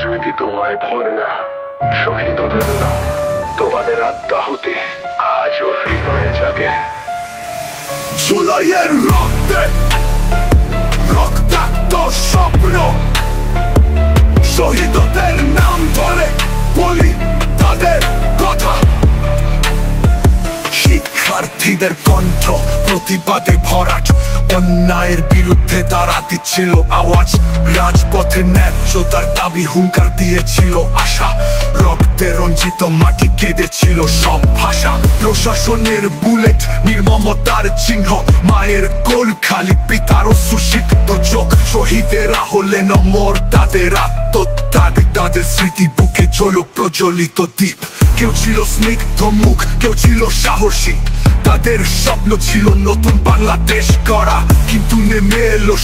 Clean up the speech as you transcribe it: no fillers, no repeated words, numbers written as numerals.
স্মৃতি তোমায় ভরে না, শহীদদের না, তোমাদের আত্মাহুতি আজও হৃদয়ে জাগে। জুলাইয়ের রক্তে রক্তাক্ত স্বপ্ন, শহীদদের নাম ধরে বলি তাদের কথা। শিক্ষার্থীদের কণ্ঠ প্রতিবাদে ভরাট, অন্যায়ের বিরুদ্ধে তারা দিচ্ছিল আওয়াজ। রাজপথে ন্যায্যতার দাবি হুঙ্কার দিয়েছিল আশা, রক্তে রঞ্জিত মাটি কেঁদেছিল সব ভাষা। প্রশাসনের বুলেট নির্মমতার চিহ্ন, মায়ের কোল খালি পিতার সুশিক্ত চোখ। শহীদেরা হলেন অমর, তাদের আত্মত্যাগ, তাদের স্মৃতি বুকে জ্বল প্রজ্বলিত দ্বীপ। কেউ ছিল স্নিগ্ধ মুখ, কেউ ছিল সাহসী, তাদের স্বপ্ন ছিল নতুন বাংলাদেশ গড়া। কিন্তু নেমে এলো